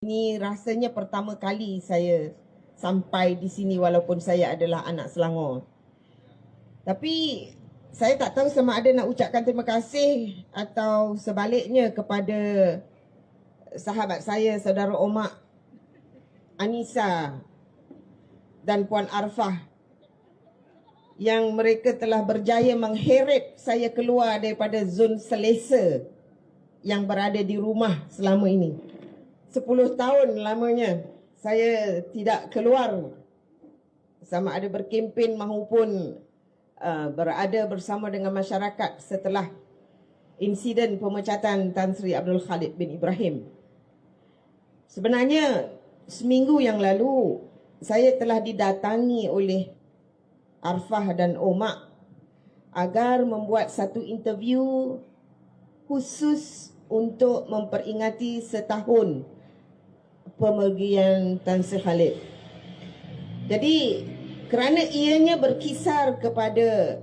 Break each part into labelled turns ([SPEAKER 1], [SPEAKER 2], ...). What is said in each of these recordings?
[SPEAKER 1] Ini rasanya pertama kali saya sampai di sini walaupun saya adalah anak Selangor. Tapi saya tak tahu sama ada nak ucapkan terima kasih atau sebaliknya kepada sahabat saya, saudara Omak, Anissa dan Puan Arfah, yang mereka telah berjaya mengheret saya keluar daripada zon selesa yang berada di rumah selama ini. 10 tahun lamanya saya tidak keluar, sama ada berkempen maupun berada bersama dengan masyarakat setelah insiden pemecatan Tan Sri Abdul Khalid bin Ibrahim. Sebenarnya seminggu yang lalu saya telah didatangi oleh Arfah dan Omak agar membuat satu interview khusus untuk memperingati setahun pemergian Tan Sri Khalid. Jadi kerana ianya berkisar kepada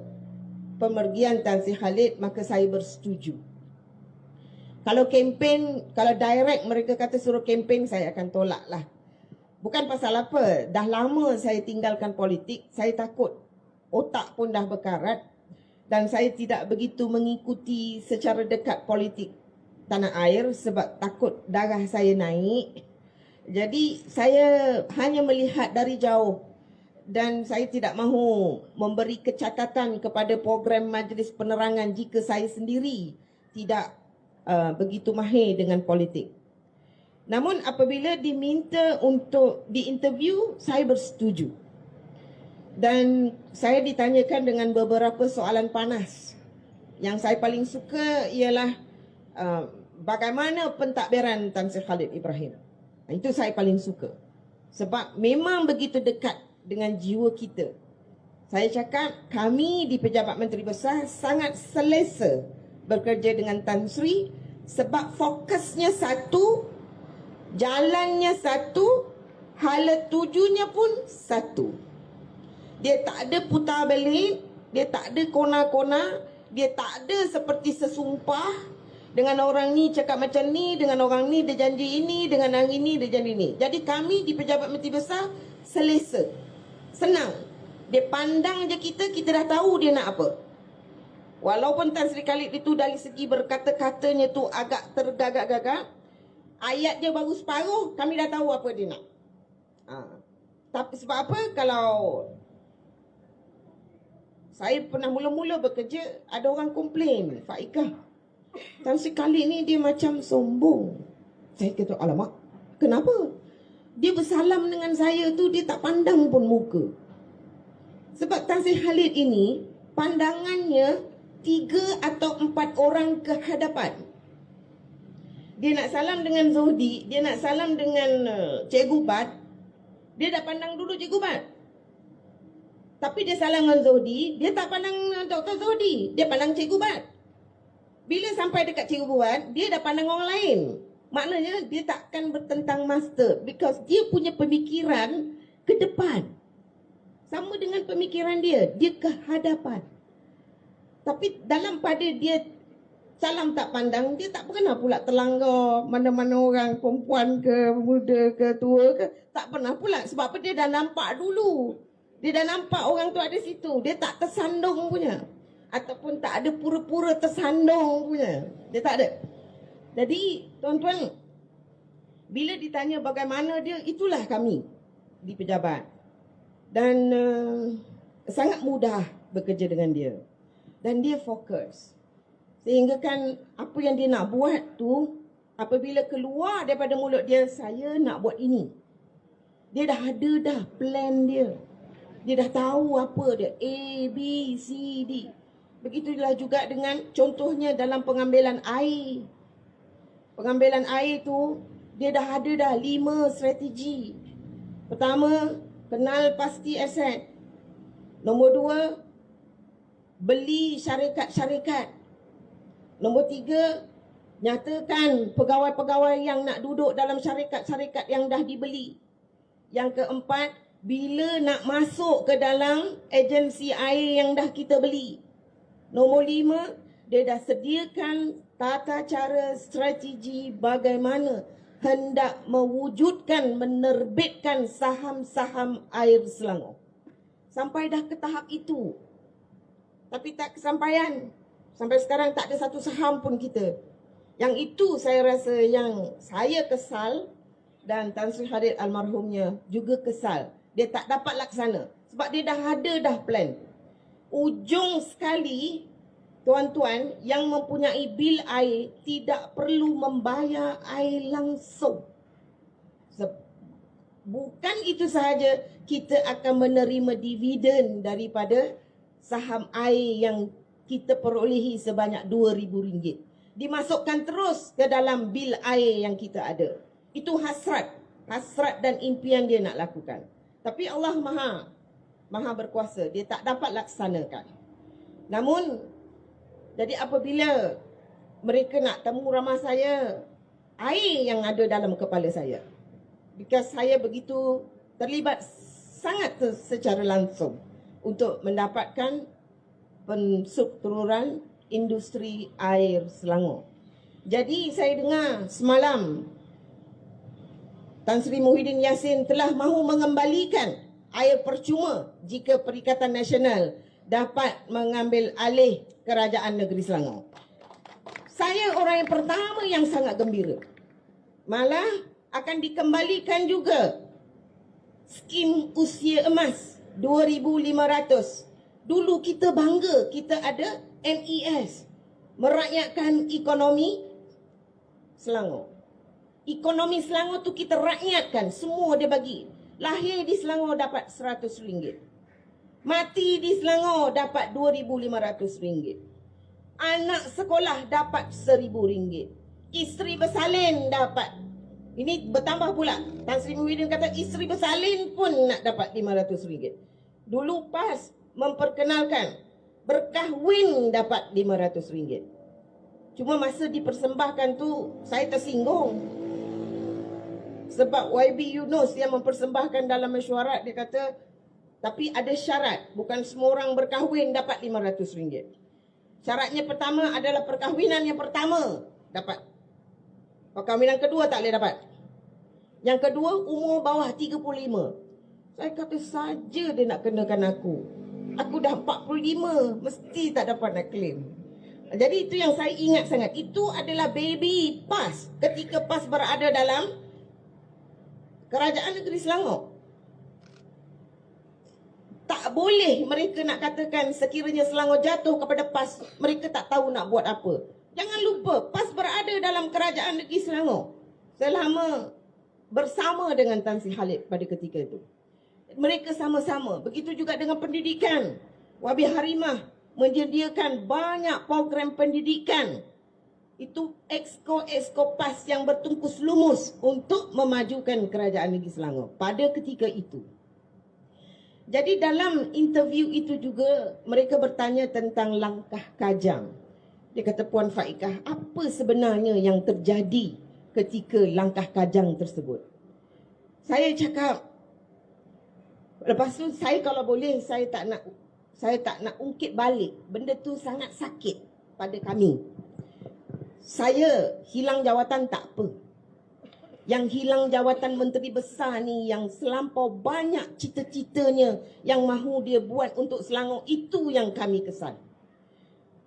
[SPEAKER 1] pemergian Tan Sri Khalid, maka saya bersetuju. Kalau kempen, kalau direct mereka kata suruh kempen, saya akan tolak lah. Bukan pasal apa, dah lama saya tinggalkan politik, saya takut. Otak pun dah berkarat dan saya tidak begitu mengikuti secara dekat politik tanah air sebab takut darah saya naik. Jadi saya hanya melihat dari jauh dan saya tidak mahu memberi kecacatan kepada program Majlis Penerangan jika saya sendiri tidak begitu mahir dengan politik. Namun apabila diminta untuk diinterview, saya bersetuju. Dan saya ditanyakan dengan beberapa soalan panas. Yang saya paling suka ialah bagaimana pentadbiran Tan Sri Khalid Ibrahim. Itu saya paling suka. Sebab memang begitu dekat dengan jiwa kita. Saya cakap kami di Pejabat Menteri Besar sangat selesa bekerja dengan Tan Sri sebab fokusnya satu, jalannya satu, hala tujunya pun satu. Dia tak ada putar balik, dia tak ada kona-kona, dia tak ada seperti sesumpah. Dengan orang ni cakap macam ni, dengan orang ni dia janji ini, dengan orang ini dia janji ini. Jadi kami di Pejabat Menteri Besar selesa, senang. Dia pandang je kita, kita dah tahu dia nak apa. Walaupun Tan Sri Khalid itu dari segi berkata-katanya tu agak tergagak-gagak, ayat dia baru separuh, kami dah tahu apa dia nak. Tapi sebab apa? Kalau saya pernah mula-mula bekerja, ada orang komplain, Pak Ika, Tan Sri Khalid ni dia macam sombong. Saya kata, alamak, kenapa? Dia bersalam dengan saya tu, dia tak pandang pun muka. Sebab Tan Sri Khalid ini, pandangannya 3 atau 4 orang ke hadapan. Dia nak salam dengan Zohdi, dia nak salam dengan Cikgu Bat, dia dah pandang dulu Cikgu Bat. Tapi dia salam dengan Zohdi, dia tak pandang Dr. Zohdi, dia pandang Cikgu Bat. Bila sampai dekat Cikgu Bat, dia dah pandang orang lain. Maknanya dia takkan bertentang master because dia punya pemikiran ke depan. Sama dengan pemikiran dia ke hadapan. Tapi dalam pada dia salam tak pandang, dia tak pernah pula terlanggar mana-mana orang, perempuan ke, muda ke, tua ke. Tak pernah pula. Sebab apa? Dia dah nampak dulu. Dia dah nampak orang tu ada situ. Dia tak tersandung punya. Ataupun tak ada pura-pura tersandung punya. Dia tak ada. Jadi, tuan-tuan, bila ditanya bagaimana dia, itulah kami di pejabat. Dan sangat mudah bekerja dengan dia. Dan dia fokus. Sehingga kan apa yang dia nak buat tu, apabila keluar daripada mulut dia, saya nak buat ini. Dia dah ada dah plan dia. Dia dah tahu apa dia. A, B, C, D. Begitulah juga dengan contohnya dalam pengambilan air. Pengambilan air tu, dia dah ada dah 5 strategi. Pertama, kenal pasti aset. Nombor 2, beli syarikat-syarikat. Nombor 3, nyatakan pegawai-pegawai yang nak duduk dalam syarikat-syarikat yang dah dibeli. Yang keempat, bila nak masuk ke dalam agensi air yang dah kita beli. Nombor 5, dia dah sediakan tata cara strategi bagaimana hendak mewujudkan, menerbitkan saham-saham air Selangor. Sampai dah ke tahap itu. Tapi tak kesampaian. Sampai sekarang tak ada satu saham pun kita. Yang itu saya rasa yang saya kesal dan Tan Sri Harrit almarhumnya juga kesal. Dia tak dapat laksana. Sebab dia dah ada dah plan. Ujung sekali, tuan-tuan, yang mempunyai bil air tidak perlu membayar air langsung. Bukan itu sahaja, kita akan menerima dividen daripada saham air yang kita perolehi sebanyak RM2,000. Dimasukkan terus ke dalam bil air yang kita ada. Itu hasrat dan impian dia nak lakukan. Tapi Allah Maha berkuasa, dia tak dapat laksanakan. Namun, jadi apabila mereka nak temu ramah saya, air yang ada dalam kepala saya. Because saya begitu terlibat sangat secara langsung untuk mendapatkan penstrukturan industri air Selangor. Jadi saya dengar semalam Tan Sri Muhyiddin Yassin telah mahu mengembalikan air percuma jika Perikatan Nasional dapat mengambil alih kerajaan negeri Selangor. Saya orang yang pertama yang sangat gembira. Malah akan dikembalikan juga skim usia emas 2,500. Dulu kita bangga kita ada MES, merakyatkan ekonomi Selangor. Ekonomi Selangor tu kita rakyatkan, semua dia bagi. Lahir di Selangor dapat RM100. Mati di Selangor dapat RM2,500. Anak sekolah dapat RM1,000. Isteri bersalin dapat. Ini bertambah pula. Tan Sri Muhyiddin kata isteri bersalin pun nak dapat RM500. Dulu PAS memperkenalkan berkahwin dapat RM500. Cuma masa dipersembahkan tu saya tersinggung. Sebab YB Yunus yang mempersembahkan dalam mesyuarat, dia kata, tapi ada syarat. Bukan semua orang berkahwin dapat RM500. Syaratnya pertama adalah perkahwinan yang pertama dapat. Perkahwinan kedua tak boleh dapat. Yang kedua, umur bawah 35. Saya kata saja dia nak kenakan aku. Aku dah 45, mesti tak dapat nak claim. Jadi itu yang saya ingat sangat. Itu adalah baby PAS ketika PAS berada dalam kerajaan negeri Selangor. Tak boleh mereka nak katakan sekiranya Selangor jatuh kepada PAS, mereka tak tahu nak buat apa. Jangan lupa, PAS berada dalam kerajaan negeri Selangor selama bersama dengan Tan Sri Harrit pada ketika itu. Mereka sama-sama. Begitu juga dengan pendidikan. Wabi Harimah menyediakan banyak program pendidikan. Itu exco PAS yang bertungkus lumus untuk memajukan kerajaan negeri Selangor pada ketika itu. Jadi dalam interview itu juga mereka bertanya tentang langkah Kajang. Dia kata, Puan Faikah, apa sebenarnya yang terjadi ketika langkah Kajang tersebut? Saya cakap, lepas tu saya kalau boleh saya tak nak ungkit balik. Benda tu sangat sakit pada kami. Saya hilang jawatan tak apa. Yang hilang jawatan menteri besar ni, yang selampau banyak cita-citanya yang mahu dia buat untuk Selangor, itu yang kami kesal.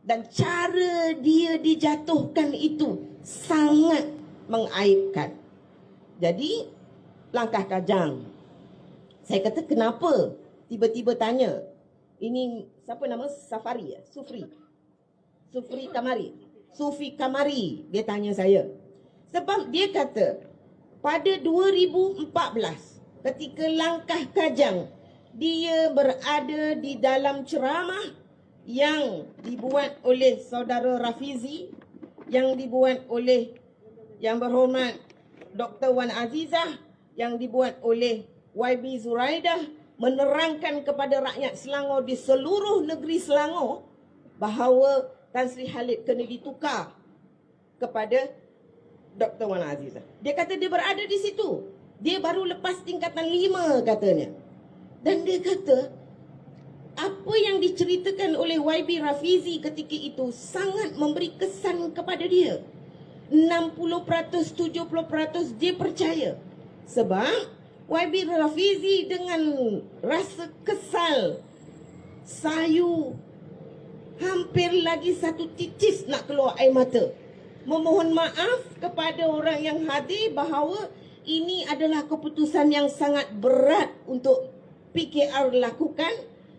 [SPEAKER 1] Dan cara dia dijatuhkan itu sangat mengaibkan. Jadi langkah Kajang. Saya kata kenapa tiba-tiba tanya. Ini siapa nama? Safari ya? Sufi Kamari dia tanya saya. Sebab dia kata pada 2014 ketika langkah Kajang, dia berada di dalam ceramah yang dibuat oleh saudara Rafizi, yang dibuat oleh Yang Berhormat Dr. Wan Azizah, yang dibuat oleh YB Zuraidah, menerangkan kepada rakyat Selangor di seluruh negeri Selangor bahawa Tan Sri Harrit kena ditukar kepada Dr. Wan Azizah. Dia kata dia berada di situ. Dia baru lepas tingkatan 5 katanya. Dan dia kata apa yang diceritakan oleh YB Rafizi ketika itu sangat memberi kesan kepada dia. 60%, 70% dia percaya. Sebab YB Rafizi dengan rasa kesal, sayu, hampir lagi satu titis nak keluar air mata, memohon maaf kepada orang yang hadir bahawa ini adalah keputusan yang sangat berat untuk PKR lakukan,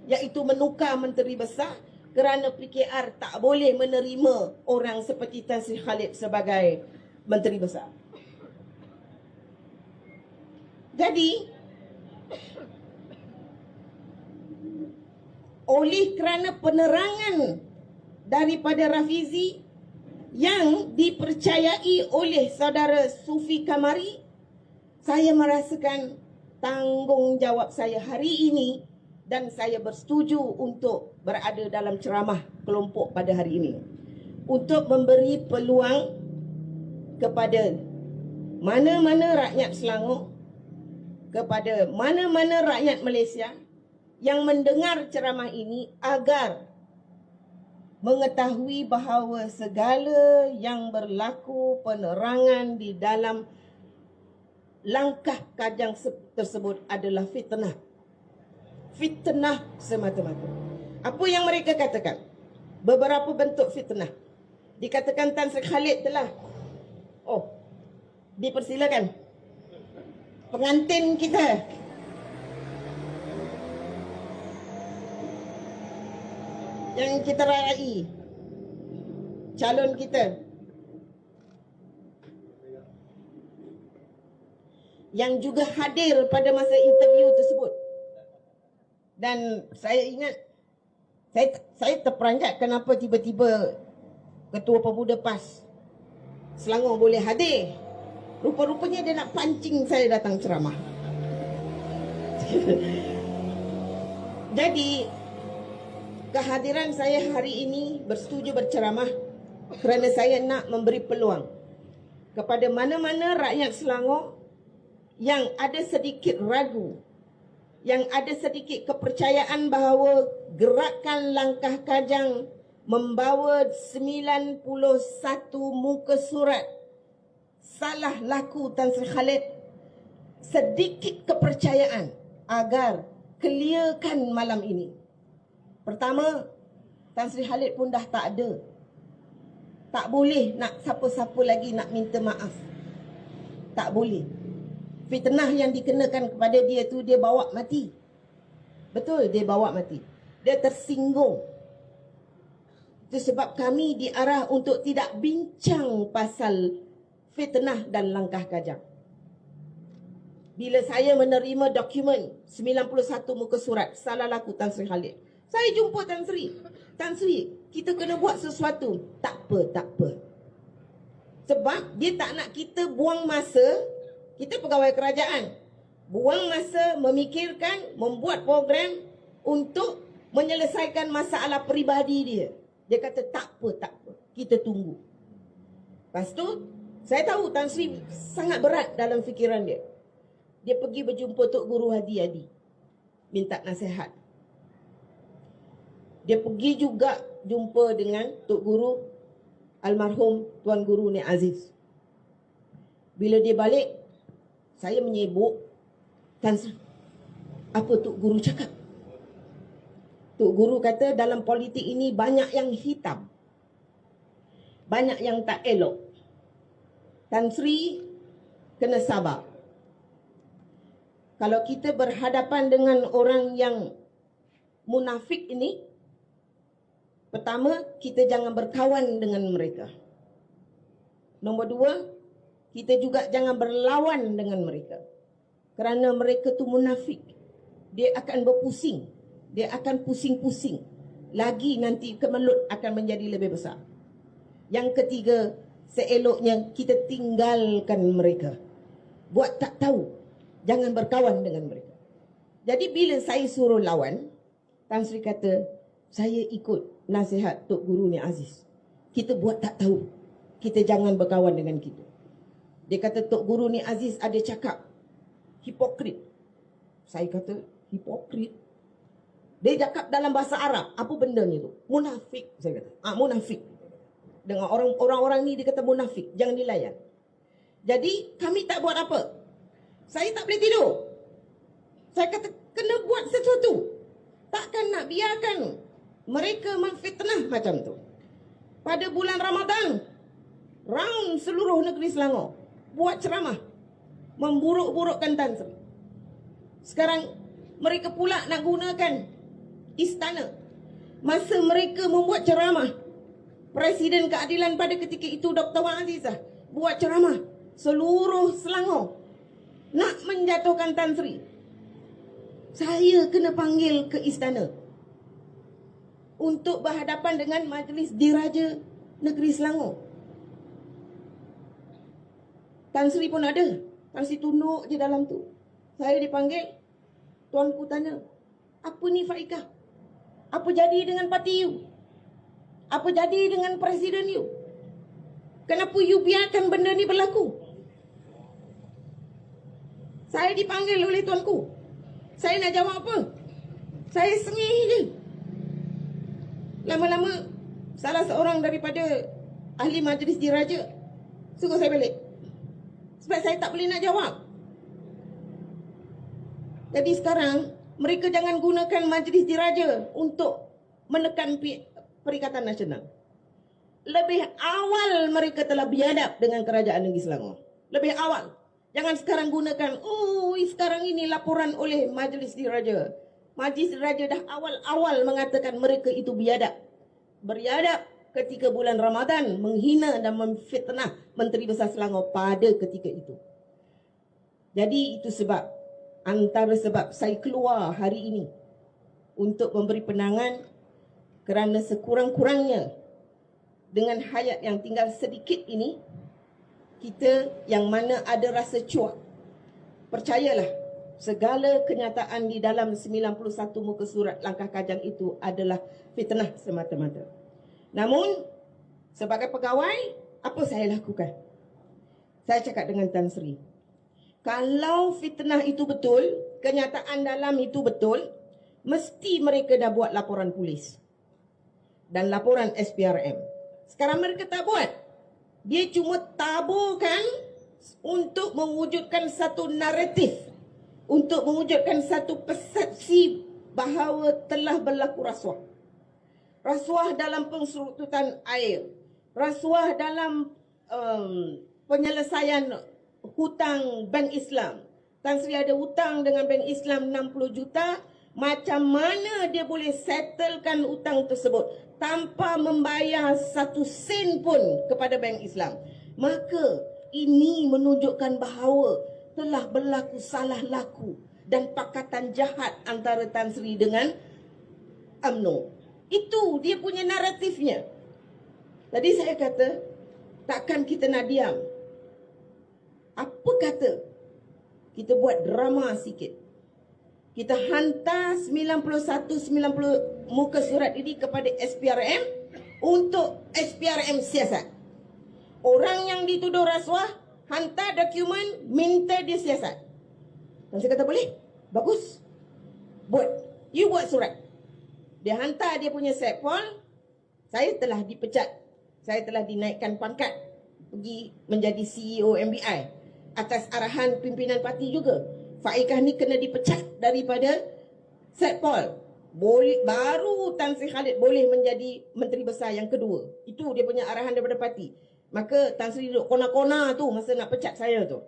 [SPEAKER 1] iaitu menukar Menteri Besar, kerana PKR tak boleh menerima orang seperti Tan Sri Khalid sebagai Menteri Besar. Jadi, oleh kerana penerangan daripada Rafizi yang dipercayai oleh saudara Sufi Kamari, saya merasakan tanggungjawab saya hari ini dan saya bersetuju untuk berada dalam ceramah kelompok pada hari ini untuk memberi peluang kepada mana-mana rakyat Selangor, kepada mana-mana rakyat Malaysia yang mendengar ceramah ini agar mengetahui bahawa segala yang berlaku penerangan di dalam langkah kajang tersebut adalah fitnah. Fitnah semata-mata. Apa yang mereka katakan? Beberapa bentuk fitnah. Dikatakan Tan Sri Khalid telah, dipersilakan pengantin kita yang kita rayai, calon kita yang juga hadir pada masa interview tersebut. Dan saya ingat, saya terperanjat kenapa tiba-tiba Ketua Pemuda PAS Selangor boleh hadir. Rupa-rupanya dia nak pancing saya datang ceramah. Jadi, kehadiran saya hari ini bersetuju berceramah kerana saya nak memberi peluang kepada mana-mana rakyat Selangor yang ada sedikit ragu, yang ada sedikit kepercayaan bahawa gerakan langkah kajang membawa 91 muka surat salah laku Tan Sri Khalid, sedikit kepercayaan agar clearkan malam ini. Pertama, Tan Sri Khalid pun dah tak ada. Tak boleh nak siapa-siapa lagi nak minta maaf. Tak boleh. Fitnah yang dikenakan kepada dia tu dia bawa mati. Betul, dia bawa mati. Dia tersinggung. Itu sebab kami diarah untuk tidak bincang pasal fitnah dan langkah kajang. Bila saya menerima dokumen 91 muka surat salah laku Tan Sri Khalid, saya jumpa Tan Sri. Tan Sri, kita kena buat sesuatu. Tak apa. Sebab dia tak nak kita buang masa, kita pegawai kerajaan, buang masa memikirkan, membuat program untuk menyelesaikan masalah peribadi dia. Dia kata tak apa, kita tunggu. Lepas tu, saya tahu Tan Sri sangat berat dalam fikiran dia. Dia pergi berjumpa Tok Guru Hadi Adi, minta nasihat. Dia pergi juga jumpa dengan Tok Guru almarhum Tuan Guru Nik Aziz. Bila dia balik, saya menyebut, Tan Sri, apa Tok Guru cakap? Tok Guru kata dalam politik ini banyak yang hitam, banyak yang tak elok. Tan Sri kena sabar. Kalau kita berhadapan dengan orang yang munafik ini, pertama, kita jangan berkawan dengan mereka. Nombor dua, kita juga jangan berlawan dengan mereka. Kerana mereka tu munafik. Dia akan berpusing. Dia akan pusing-pusing. Lagi nanti kemelut akan menjadi lebih besar. Yang ketiga, seeloknya kita tinggalkan mereka. Buat tak tahu, jangan berkawan dengan mereka. Jadi bila saya suruh lawan, Tan Sri kata, saya ikut nasihat Tok Guru Nik Aziz. Kita buat tak tahu, kita jangan berkawan dengan kita. Dia kata Tok Guru Nik Aziz ada cakap hipokrit. Saya kata hipokrit. Dia cakap dalam bahasa Arab, apa bendanya tu? Munafik, saya kata. Munafik. dengan orang-orang ni, dia kata munafik, jangan dilayan. Jadi kami tak buat apa. Saya tak boleh tidur. Saya kata kena buat sesuatu. Takkan nak biarkan mereka memfitnah macam tu. Pada bulan Ramadan, round seluruh negeri Selangor buat ceramah memburuk-burukkan Tan Sri. Sekarang mereka pula nak gunakan istana. Masa mereka membuat ceramah, Presiden Keadilan pada ketika itu Dr. Wan Azizah buat ceramah seluruh Selangor nak menjatuhkan Tan Sri. Saya kena panggil ke istana untuk berhadapan dengan Majlis Diraja Negeri Selangor. Tan Sri pun ada. Tan Sri tunduk je dalam tu. Saya dipanggil. Tuanku tanya, apa ni Faikah? Apa jadi dengan parti you? Apa jadi dengan presiden you? Kenapa you biarkan benda ni berlaku? Saya dipanggil oleh tuanku. Saya nak jawab apa? Saya sengih je. Lama-lama salah seorang daripada ahli majlis diraja suruh saya balik. Sebab saya tak boleh nak jawab. Jadi sekarang mereka jangan gunakan majlis diraja untuk menekan Perikatan Nasional. Lebih awal mereka telah biadab dengan kerajaan negeri Selangor. Lebih awal. Jangan sekarang gunakan, sekarang ini laporan oleh Majlis Diraja. Majlis Diraja dah awal-awal mengatakan mereka itu biadab. Beriadab ketika bulan Ramadan, menghina dan memfitnah Menteri Besar Selangor pada ketika itu. Jadi itu sebab, antara sebab saya keluar hari ini untuk memberi penangan kerana sekurang-kurangnya dengan hayat yang tinggal sedikit ini, kita yang mana ada rasa cuak, percayalah segala kenyataan di dalam 91 muka surat langkah kajang itu adalah fitnah semata-mata. Namun sebagai pegawai, apa saya lakukan? Saya cakap dengan Tan Sri, kalau fitnah itu betul, kenyataan dalam itu betul, mesti mereka dah buat laporan polis dan laporan SPRM. Sekarang mereka tak buat. Dia cuma taburkan untuk mewujudkan satu naratif, untuk mewujudkan satu persepsi bahawa telah berlaku rasuah. Rasuah dalam pensurutan air, rasuah dalam penyelesaian hutang Bank Islam. Tan Sri ada hutang dengan Bank Islam 60 juta. Macam mana dia boleh settlekan hutang tersebut tanpa membayar 1 sen pun kepada Bank Islam? Maka ini menunjukkan bahawa telah berlaku salah laku dan pakatan jahat antara Tan Sri dengan UMNO. Itu dia punya naratifnya. Tadi saya kata, takkan kita nak diam. Apa kata kita buat drama sikit? Kita hantar 90 muka surat ini kepada SPRM untuk SPRM siasat. Orang yang dituduh rasuah hantar dokumen minta dia siasat. Dan saya kata boleh, bagus, buat, you buat surat. Dia hantar dia punya setpol. Saya telah dipecat, saya telah dinaikkan pangkat pergi menjadi CEO MBI atas arahan pimpinan parti juga. Faikah ni kena dipecat daripada Setpol. Baru Tan Sri Khalid boleh menjadi Menteri Besar yang kedua. Itu dia punya arahan daripada parti. Maka Tan Sri duduk kona-kona tu masa nak pecat saya tu.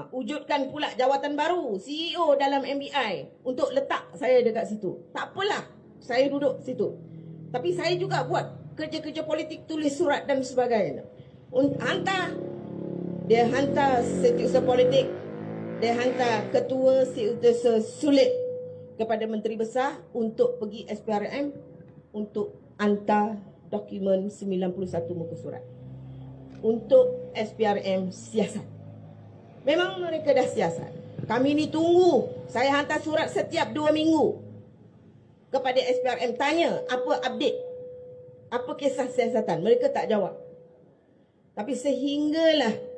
[SPEAKER 1] Wujudkan pula jawatan baru, CEO dalam MBI, untuk letak saya dekat situ. Tak apalah, saya duduk situ. Tapi saya juga buat kerja-kerja politik, tulis surat dan sebagainya. Dia hantar setiausaha politik, dia hantar ketua setiausaha sulit kepada Menteri Besar untuk pergi SPRM untuk hantar dokumen 91 muka surat untuk SPRM siasat. Memang mereka dah siasat. Kami ni tunggu. Saya hantar surat setiap 2 minggu kepada SPRM, tanya apa update, apa kisah siasatan. Mereka tak jawab. Tapi sehinggalah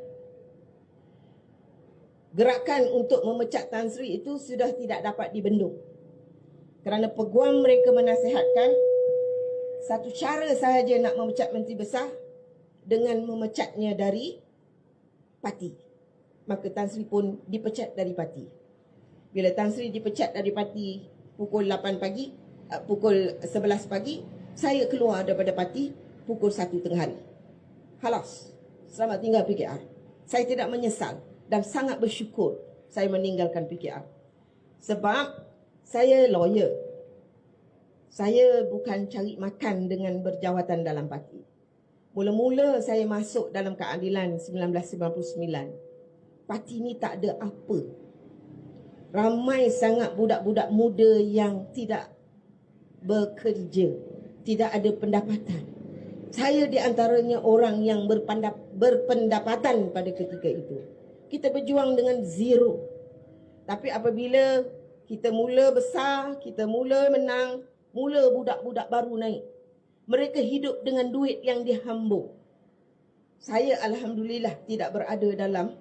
[SPEAKER 1] gerakan untuk memecat Tan Sri itu sudah tidak dapat dibendung. Kerana peguam mereka menasihatkan satu cara sahaja nak memecat Menteri Besar, dengan memecatnya dari parti. Maka Tan Sri pun dipecat dari parti. Bila Tan Sri dipecat dari parti pukul 8 pagi, pukul 11 pagi, saya keluar daripada parti pukul 1 tengah hari. Halas, selamat tinggal PKR. Saya tidak menyesal dan sangat bersyukur saya meninggalkan PKR. Sebab saya lawyer. Saya bukan cari makan dengan berjawatan dalam parti. Mula-mula saya masuk dalam keadilan 1999. Parti ni tak ada apa. Ramai sangat budak-budak muda yang tidak bekerja, tidak ada pendapatan. Saya di antaranya orang yang berpendapatan pada ketika itu. Kita berjuang dengan zero. Tapi apabila kita mula besar, kita mula menang, mula budak-budak baru naik. Mereka hidup dengan duit yang dihambur. Saya alhamdulillah tidak berada dalam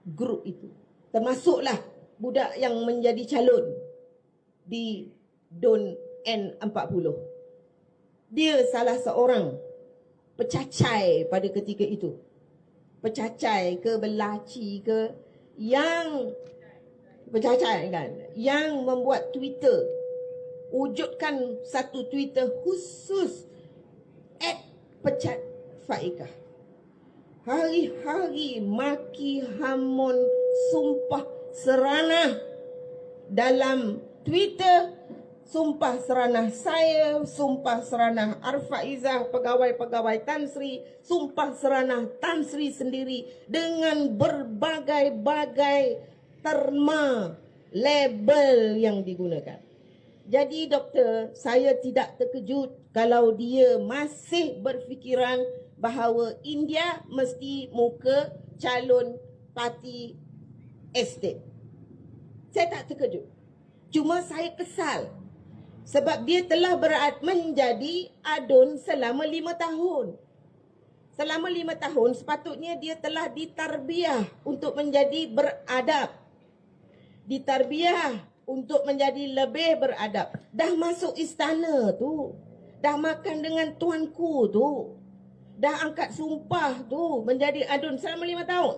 [SPEAKER 1] grup itu. Termasuklah budak yang menjadi calon di DUN N40. Dia salah seorang pecacai pada ketika itu. Pecacai ke belaci ke yang pecacai kan, yang membuat Twitter, wujudkan satu Twitter khusus @pecat Faikah. Hari-hari maki, hamun, sumpah seranah dalam Twitter. Sumpah seranah saya, sumpah seranah Arfaizah, pegawai-pegawai Tan Sri, sumpah seranah Tan Sri sendiri dengan berbagai-bagai terma, label yang digunakan. Jadi doktor, saya tidak terkejut kalau dia masih berfikiran bahawa India mesti muka calon parti estate. Saya tak terkejut. Cuma saya kesal. Sebab dia telah menjadi adun selama 5 tahun. Selama 5 tahun sepatutnya dia telah ditarbiah untuk menjadi beradab. Ditarbiah untuk menjadi lebih beradab. Dah masuk istana tu. Dah makan dengan tuanku tu. Dah angkat sumpah tu. Menjadi adun selama 5 tahun.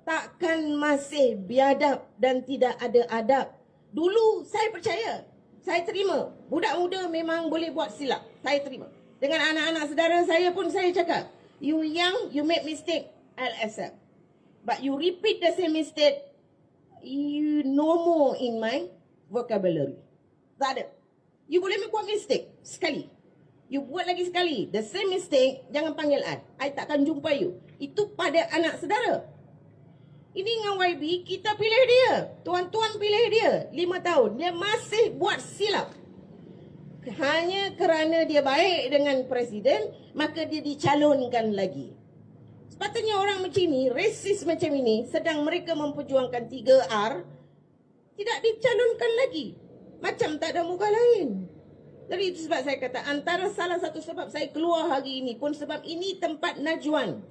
[SPEAKER 1] Takkan masih biadab dan tidak ada adab. Dulu saya percaya. Saya terima. Budak muda memang boleh buat silap. Saya terima. Dengan anak-anak saudara saya pun saya cakap, you young, you make mistake, I'll accept. But you repeat the same mistake, you no more in my vocabulary. Tak ada. You boleh buat mistake sekali. You buat lagi sekali. The same mistake, jangan panggil I takkan jumpa you. Itu pada anak saudara. Ini dengan YB, kita pilih dia. Tuan-tuan pilih dia. 5 tahun. Dia masih buat silap. Hanya kerana dia baik dengan presiden, maka dia dicalonkan lagi. Sepatutnya orang macam ini, resis macam ini, sedang mereka memperjuangkan 3R, tidak dicalonkan lagi. Macam tak ada muka lain. Jadi itu sebab saya kata, antara salah satu sebab saya keluar hari ini pun sebab ini tempat Najwan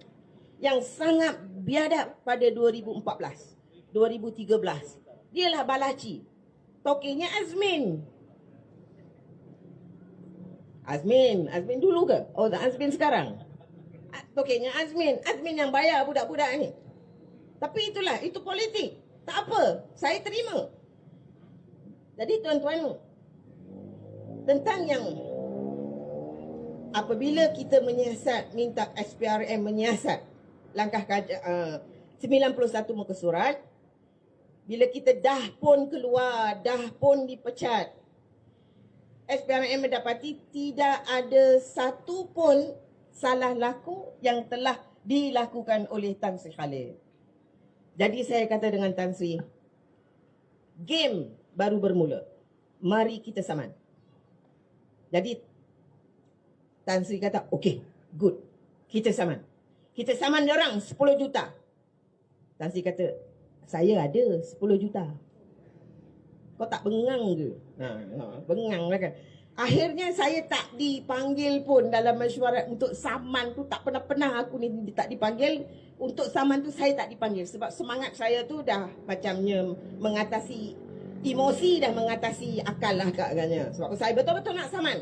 [SPEAKER 1] yang sangat biadab pada 2014, 2013. Dialah Balaci. Tokenya Azmin. Azmin dulu ke? Oh, Azmin sekarang. Tokenya Azmin yang bayar budak-budak ni. Tapi itulah, itu politik. Tak apa, saya terima. Jadi tuan-tuan, tentang yang apabila kita menyiasat, minta SPRM menyiasat langkah 91 muka surat, bila kita dah pun keluar, dah pun dipecat, SPRM mendapati tidak ada satu pun salah laku yang telah dilakukan oleh Tan Sri Khalil. Jadi saya kata dengan Tan Sri, game baru bermula. Mari kita saman. Jadi Tan Sri kata, okay, good. Kita saman. Kita saman dia orang 10 juta. Tan Sri kata, saya ada 10 juta. Kau tak bengang ke? Bengang lah kan. Akhirnya saya tak dipanggil pun dalam mesyuarat untuk saman tu. Tak pernah aku ni tak dipanggil. Untuk saman tu saya tak dipanggil. Sebab semangat saya tu dah macamnya mengatasi emosi dan mengatasi akal lah agaknya. Sebab saya betul-betul nak saman.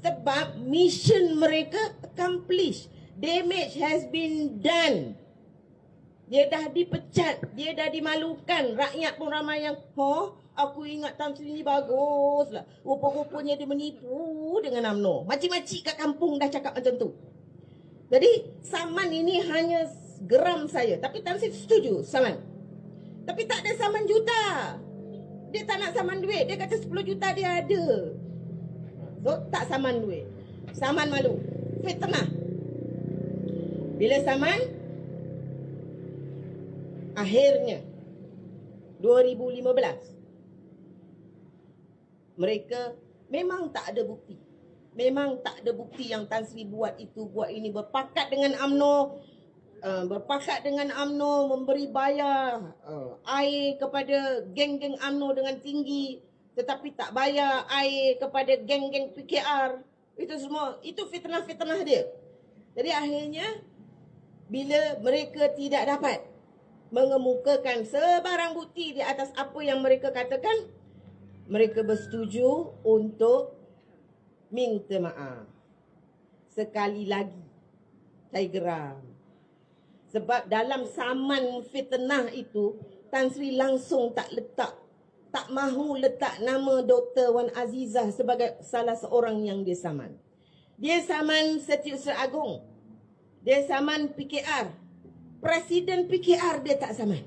[SPEAKER 1] Sebab mission mereka accomplish. Damage has been done. Dia dah dipecat, dia dah dimalukan. Rakyat pun ramai yang, aku ingat Tan Sri ni bagus lah. Rupa-rupanya dia menipu dengan UMNO. Makcik-makcik kat kampung dah cakap macam tu. Jadi, saman ini hanya geram saya. Tapi Tan Sri setuju, saman. Tapi tak ada saman juta. Dia tak nak saman duit. Dia kata 10 juta dia ada. So, tak saman duit. Saman malu. Fitnah. Bila saman, akhirnya 2015 mereka memang tak ada bukti. Memang tak ada bukti yang Tan Sri buat itu, buat ini, berpakat dengan UMNO, memberi bayar air kepada geng-geng UMNO dengan tinggi, tetapi tak bayar air kepada geng-geng PKR. Itu semua, itu fitnah-fitnah dia. Jadi akhirnya bila mereka tidak dapat mengemukakan sebarang bukti di atas apa yang mereka katakan, mereka bersetuju untuk minta maaf. Sekali lagi, saya geram. Sebab dalam saman fitnah itu, Tan Sri langsung tak mahu letak nama Dr. Wan Azizah sebagai salah seorang yang dia saman. Dia saman Setiausaha Agong. Dia saman PKR. Presiden PKR dia tak saman.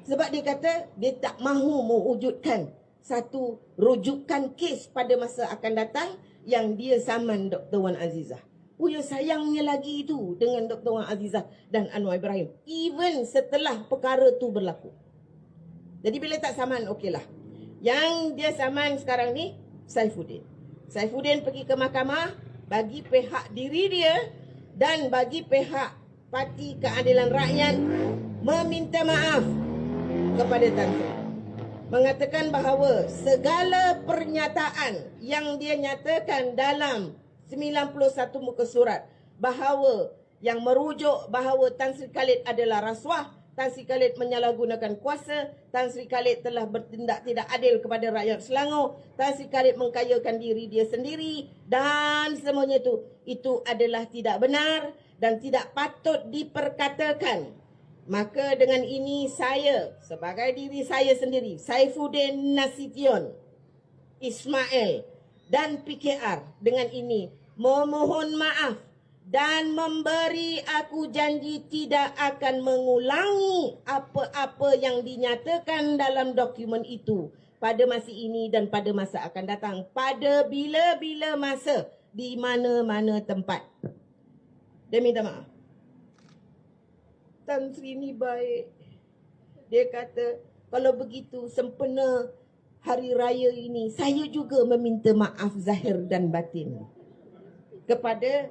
[SPEAKER 1] Sebab dia kata dia tak mahu mewujudkan satu rujukan kes pada masa akan datang yang dia saman Dr. Wan Azizah. Punya sayangnya lagi itu dengan Dr. Wan Azizah dan Anwar Ibrahim. Even setelah perkara tu berlaku. Jadi bila tak saman, okeylah. Yang dia saman sekarang ni, Saifuddin. Saifuddin pergi ke mahkamah bagi pihak diri dia dan bagi pihak Parti Keadilan Rakyat meminta maaf kepada Tan Sri. Mengatakan bahawa segala pernyataan yang dia nyatakan dalam 91 muka surat bahawa yang merujuk bahawa Tan Sri Khalid adalah rasuah, Tan Sri Khalid menyalahgunakan kuasa, Tan Sri Khalid telah bertindak tidak adil kepada rakyat Selangor, Tan Sri Khalid mengkayakan diri dia sendiri dan semuanya itu adalah tidak benar dan tidak patut diperkatakan. Maka dengan ini saya sebagai diri saya sendiri, Saifuddin Nasution Ismail dan PKR dengan ini memohon maaf dan memberi aku janji tidak akan mengulangi apa-apa yang dinyatakan dalam dokumen itu pada masa ini dan pada masa akan datang, pada bila-bila masa, di mana-mana tempat. Dia minta maaf. Tan Sri ni baik. Dia kata, kalau begitu sempena hari raya ini, saya juga meminta maaf zahir dan batin kepada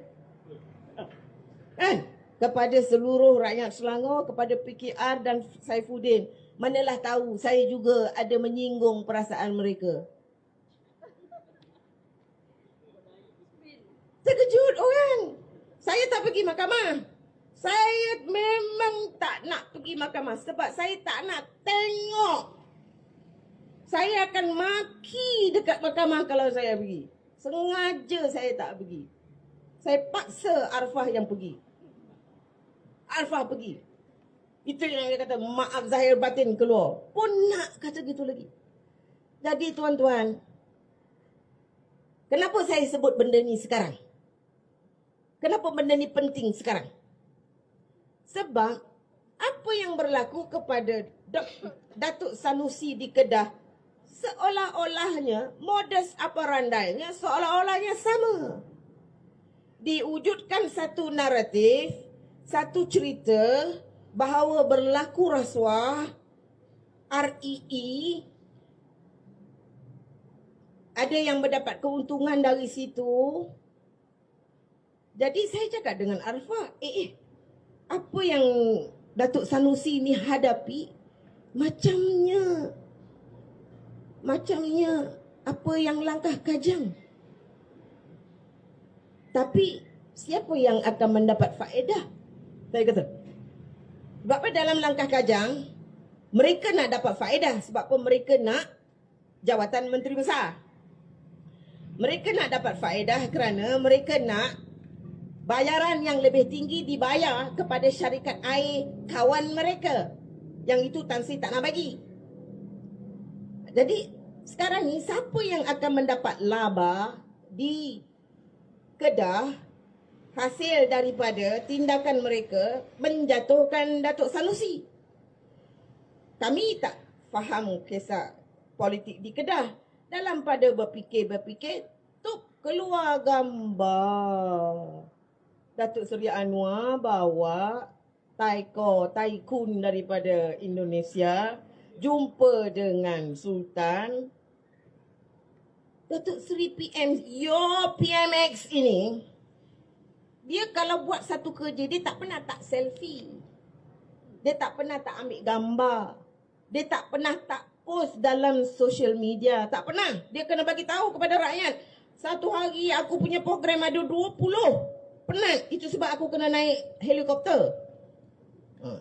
[SPEAKER 1] kepada seluruh rakyat Selangor, kepada PKR dan Saifuddin. Manalah tahu saya juga ada menyinggung perasaan mereka. Terkejut orang. Saya tak pergi mahkamah. Saya memang tak nak pergi mahkamah sebab saya tak nak tengok. Saya akan maki dekat mahkamah kalau saya pergi. Sengaja saya tak pergi. Saya paksa Arfah yang pergi. Arfah pergi. Itu yang dia kata maaf zahir batin keluar. Pun nak kata gitu lagi. Jadi tuan-tuan, kenapa saya sebut benda ni sekarang? Kenapa benda ni penting sekarang? Sebab apa yang berlaku kepada Datuk Sanusi di Kedah seolah-olahnya modus operandi-nya seolah-olahnya sama. Diwujudkan satu naratif, satu cerita bahawa berlaku rasuah, REE, ada yang mendapat keuntungan dari situ. Jadi saya cakap dengan Arfah, apa yang Datuk Sanusi ni hadapi macamnya apa yang langkah Kajang. Tapi siapa yang akan mendapat faedah? Saya kata. Sebab apa dalam langkah Kajang mereka nak dapat faedah sebab apa mereka nak jawatan Menteri Besar. Mereka nak dapat faedah kerana mereka nak bayaran yang lebih tinggi dibayar kepada syarikat air kawan mereka. Yang itu Tan Sri tak nak bagi. Jadi sekarang ni siapa yang akan mendapat laba di Kedah hasil daripada tindakan mereka menjatuhkan Datuk Sanusi? Kami tak faham kisah politik di Kedah. Dalam pada berfikir, tu keluar gambar Datuk Seri Anwar bawa taikun daripada Indonesia jumpa dengan Sultan. Datuk Seri PM, your PMX ini, dia kalau buat satu kerja, dia tak pernah tak selfie. Dia tak pernah tak ambil gambar. Dia tak pernah tak post dalam social media. Tak pernah. Dia kena bagi tahu kepada rakyat. Satu hari aku punya program ada 20. Penat. Itu sebab aku kena naik helikopter.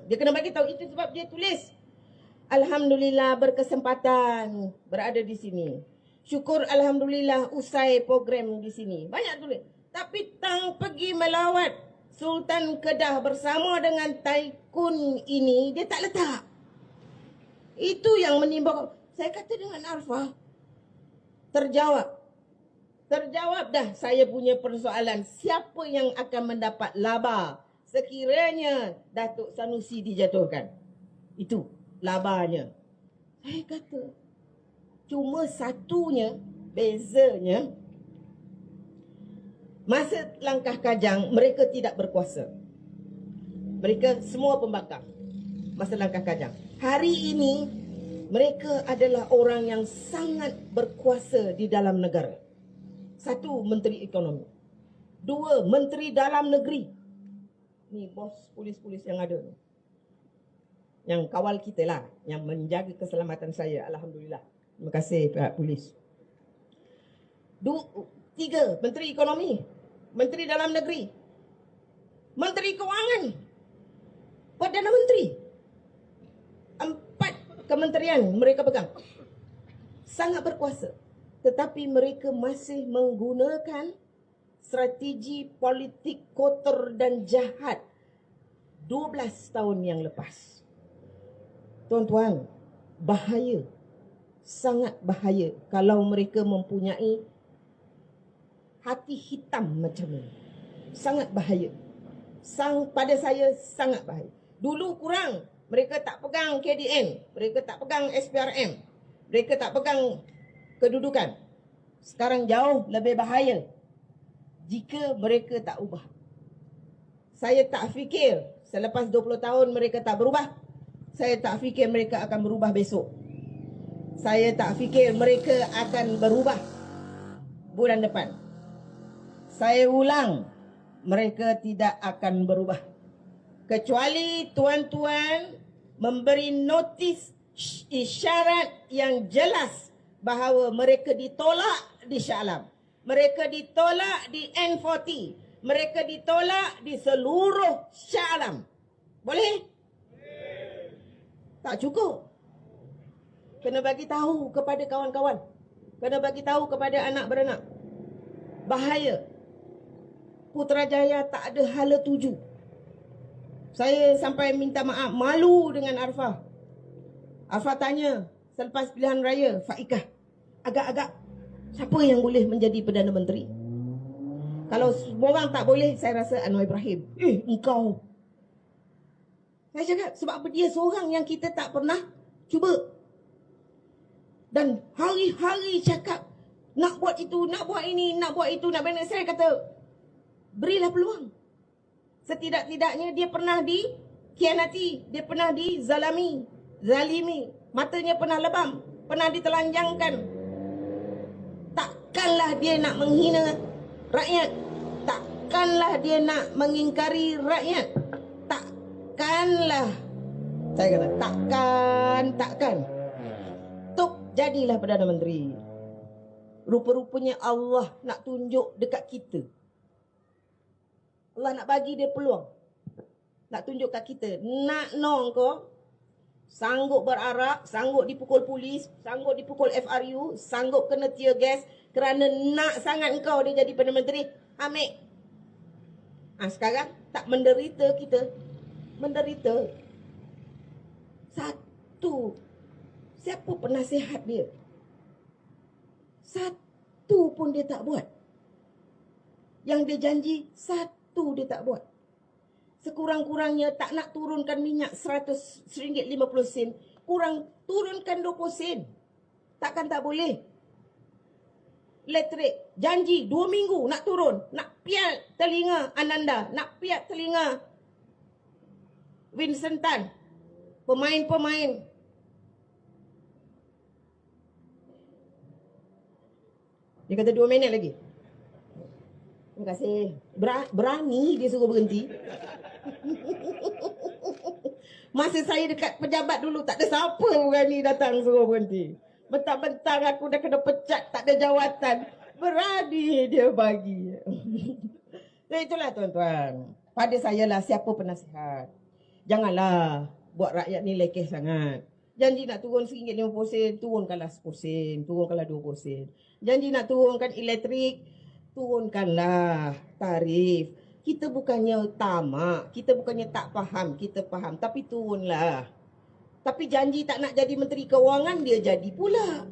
[SPEAKER 1] Dia kena bagi tahu. Itu sebab dia tulis. Alhamdulillah berkesempatan berada di sini. Syukur Alhamdulillah usai program di sini. Banyak tulis. Tapi Tang pergi melawat Sultan Kedah bersama dengan taikun ini, dia tak letak. Itu yang menimbulkan. Saya kata dengan Arfah, terjawab dah saya punya persoalan. Siapa yang akan mendapat laba sekiranya Datuk Sanusi dijatuhkan? Itu labanya. Saya kata, cuma satunya, bezanya, masa langkah Kajang, mereka tidak berkuasa. Mereka semua pembakar masa langkah Kajang. Hari ini, mereka adalah orang yang sangat berkuasa di dalam negara. Satu, Menteri Ekonomi. Dua, Menteri Dalam Negeri. Ni bos polis-polis yang ada. Yang kawal kita lah. Yang menjaga keselamatan saya. Alhamdulillah. Terima kasih pihak polis. Tiga, Menteri Ekonomi. Menteri Dalam Negeri. Menteri Kewangan. Perdana Menteri. 4 kementerian mereka pegang. Sangat berkuasa. Tetapi mereka masih menggunakan strategi politik kotor dan jahat 12 tahun yang lepas. Tuan-tuan, bahaya. Sangat bahaya kalau mereka mempunyai hati hitam macam ni. Sangat bahaya. Pada saya sangat bahaya. Dulu kurang. Mereka tak pegang KDN. Mereka tak pegang SPRM. Mereka tak pegang kedudukan. Sekarang jauh lebih bahaya jika mereka tak ubah. Saya tak fikir selepas 20 tahun mereka tak berubah. Saya tak fikir mereka akan berubah besok. Saya tak fikir mereka akan berubah bulan depan. Saya ulang, mereka tidak akan berubah. Kecuali tuan-tuan memberi notis isyarat yang jelas bahawa mereka ditolak di Shah Alam. Mereka ditolak di N40. Mereka ditolak di seluruh Shah Alam. Boleh? Tak cukup. Kena bagi tahu kepada kawan-kawan. Kena bagi tahu kepada anak beranak. Bahaya. Putrajaya tak ada hala tuju. Saya sampai minta maaf, malu dengan Arfah. Arfah tanya selepas pilihan raya, Faikah, agak-agak siapa yang boleh menjadi Perdana Menteri? Kalau semua orang tak boleh, saya rasa Anwar Ibrahim. Engkau. Saya cakap, sebab apa dia seorang yang kita tak pernah cuba. Dan hari-hari cakap, nak buat itu, nak buat ini, nak buat itu, nak buat ini. Saya kata, berilah peluang. Setidak-tidaknya dia pernah dikhianati, dia pernah dizalimi, matanya pernah lebam, pernah ditelanjangkan. Takkanlah dia nak menghina rakyat. Takkanlah dia nak mengingkari rakyat. Takkanlah. Saya kata takkan. Tok jadilah Perdana Menteri. Rupa-rupanya Allah nak tunjuk dekat kita. Allah nak bagi dia peluang. Nak tunjuk kat kita. Nak nong kau. Sanggup berarak. Sanggup dipukul polis. Sanggup dipukul FRU. Sanggup kena tear gas. Kerana nak sangat kau dia jadi Perdana Menteri. Ambil. Sekarang tak menderita kita. Menderita. Satu. Siapa penasihat dia? Satu pun dia tak buat. Yang dia janji, satu dia tak buat. Sekurang-kurangnya tak nak turunkan minyak RM100.50. Kurang turunkan 20 sen. Takkan tak boleh. Elektrik, janji 2 minggu nak turun. Nak piat telinga Ananda. Nak piat telinga Vincent Tan. Pemain-pemain. Dia kata 2 minit lagi. Terima kasih. Berani dia suruh berhenti. Masa saya dekat pejabat dulu, tak ada siapa berani datang suruh berhenti. Bentang-bentang aku dah kena pecat, tak ada jawatan. Berani dia bagi. Jadi itulah tuan-tuan. Pada saya lah siapa penasihat. Janganlah buat rakyat ni lekeh sangat. Janji nak turun RM1.50, turunkanlah 10 sen, turunkanlah 20 sen. Janji nak turunkan elektrik, turunkanlah tarif. Kita bukannya tamak, kita bukannya tak faham, kita faham. Tapi turunlah. Tapi janji tak nak jadi Menteri Kewangan, dia jadi pula.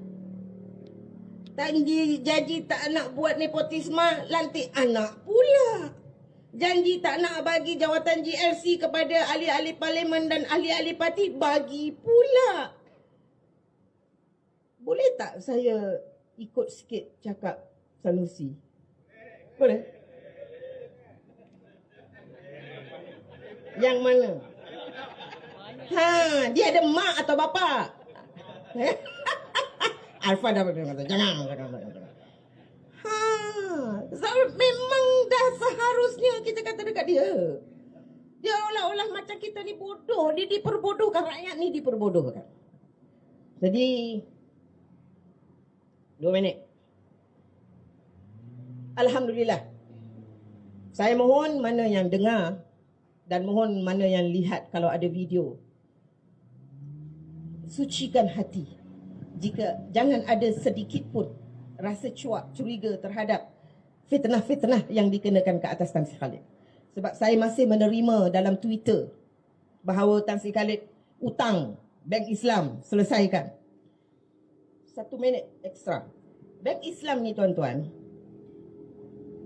[SPEAKER 1] Janji tak nak buat nepotisme, lantik anak pula. Janji tak nak bagi jawatan GLC kepada ahli-ahli parlimen dan ahli-ahli parti, bagi pula. Boleh tak saya ikut sikit cakap Sanusi? Boleh? Yang mana? Dia ada mak atau bapa? Alfa dah berkata, jangan. Memang dah seharusnya kita kata dekat dia. Dia olah-olah macam kita ni bodoh. Dia diperbodohkan, rakyat ni diperbodohkan. Jadi 2 minit. Alhamdulillah. Saya mohon mana yang dengar dan mohon mana yang lihat kalau ada video. Sucikan hati. Jika jangan ada sedikit pun rasa cuak, curiga terhadap fitnah-fitnah yang dikenakan ke atas Tan Sri Khalid. Sebab saya masih menerima dalam Twitter bahawa Tan Sri Khalid utang Bank Islam, selesaikan. 1 minit ekstra. Bank Islam ni tuan-tuan,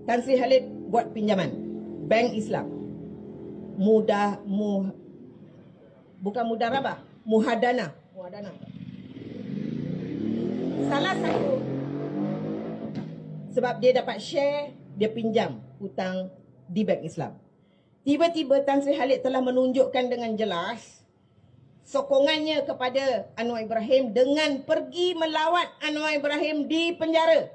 [SPEAKER 1] Tan Sri Khalid buat pinjaman. Bank Islam. Bukan mudarabah, muhadana. Salah satu sebab dia dapat share, dia pinjam hutang di Bank Islam. Tiba-tiba Tan Sri Khalid telah menunjukkan dengan jelas sokongannya kepada Anwar Ibrahim dengan pergi melawat Anwar Ibrahim di penjara.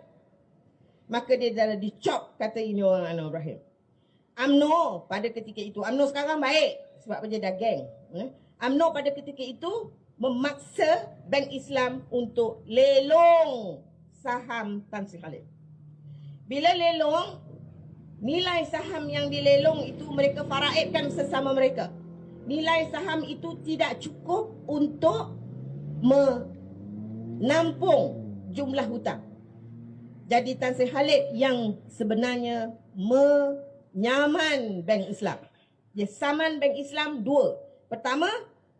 [SPEAKER 1] Maka dia dah dicop, kata ini orang Anwar Ibrahim. UMNO pada ketika itu, UMNO sekarang baik sebab dia dah geng. UMNO pada ketika itu memaksa Bank Islam untuk lelong saham Tan Sri Khalid. Bila lelong, nilai saham yang dilelong itu mereka faraidkan sesama mereka. Nilai saham itu tidak cukup untuk menampung jumlah hutang. Jadi Tan Sri Khalid yang sebenarnya menyaman Bank Islam. Dia saman Bank Islam 2. Pertama,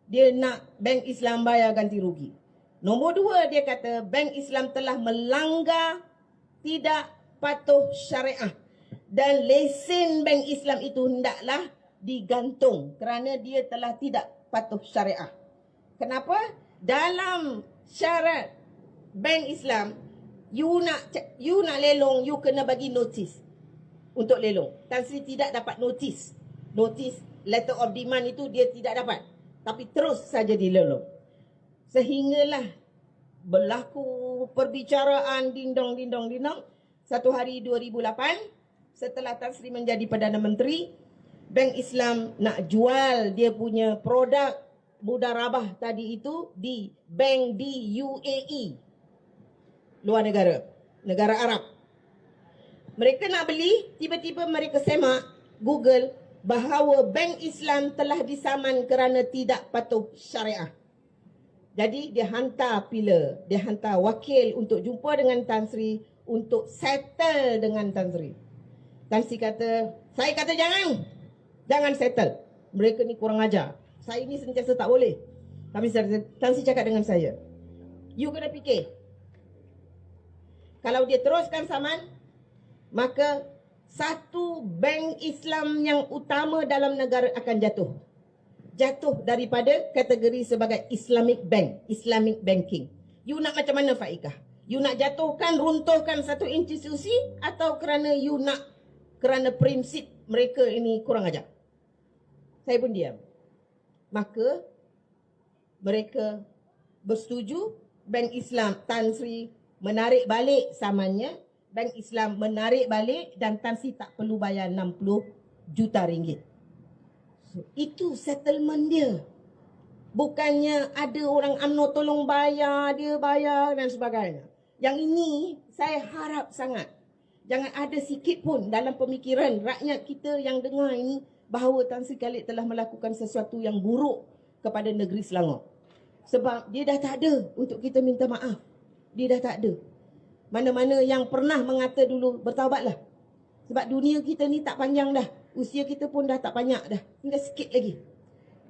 [SPEAKER 1] dia nak Bank Islam bayar ganti rugi. Nombor 2, dia kata Bank Islam telah melanggar tidak patuh syariah. Dan lesen Bank Islam itu hendaklah digantung kerana dia telah tidak patuh syariah. Kenapa? Dalam syarat Bank Islam, you nak lelong, you kena bagi notis untuk lelong. Tan Sri tidak dapat notis. Notis letter of demand itu dia tidak dapat. Tapi terus saja dilelong. Sehinggalah berlaku perbicaraan dindong. Satu hari 2008, setelah Tan Sri menjadi Perdana Menteri, Bank Islam nak jual dia punya produk mudarabah tadi itu di bank di UAE, luar negara, negara Arab. Mereka nak beli, tiba-tiba mereka semak Google bahawa Bank Islam telah disaman kerana tidak patuh syariah. Jadi dia hantar wakil untuk jumpa dengan Tan Sri untuk settle dengan Tan Sri. Tan Sri kata, saya kata jangan settle. Mereka ni kurang ajar. Saya ni sentiasa tak boleh. Tapi Tan Sri cakap dengan saya, you kena fikir. Kalau dia teruskan saman, maka satu bank Islam yang utama dalam negara akan jatuh. Jatuh daripada kategori sebagai Islamic bank, Islamic banking. You nak macam mana Faikah? You nak jatuhkan, runtuhkan satu institusi atau kerana prinsip mereka ini kurang ajar? Saya pun diam. Maka mereka bersetuju, Bank Islam Tan Sri menarik balik samannya, Bank Islam menarik balik dan Tan Sri tak perlu bayar 60 juta ringgit. So, itu settlement dia. Bukannya ada orang UMNO tolong bayar, dia bayar dan sebagainya. Yang ini saya harap sangat jangan ada sikit pun dalam pemikiran rakyat kita yang dengar ini bahawa Tan Sri Khalid telah melakukan sesuatu yang buruk kepada negeri Selangor. Sebab dia dah tak ada untuk kita minta maaf. Dia dah tak ada. Mana-mana yang pernah mengata dulu, bertaubatlah. Sebab dunia kita ni tak panjang dah. Usia kita pun dah tak banyak dah. Tinggal sikit lagi.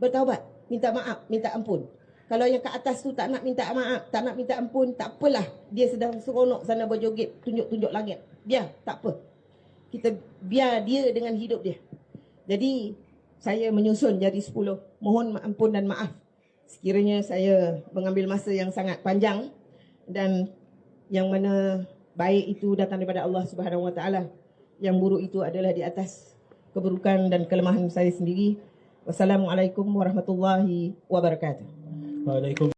[SPEAKER 1] Bertaubat, minta maaf, minta ampun. Kalau yang ke atas tu tak nak minta maaf, tak nak minta ampun, tak apalah. Dia sedang seronok sana berjoget, tunjuk-tunjuk langit. Biar, tak apa. Kita biar dia dengan hidup dia. Jadi, saya menyusun jadi 10. Mohon ampun dan maaf sekiranya saya mengambil masa yang sangat panjang. Dan yang mana baik itu datang daripada Allah Subhanahu Wa Taala, yang buruk itu adalah di atas keburukan dan kelemahan saya sendiri. Wassalamualaikum warahmatullahi wabarakatuh.
[SPEAKER 2] Waalaikumsalam.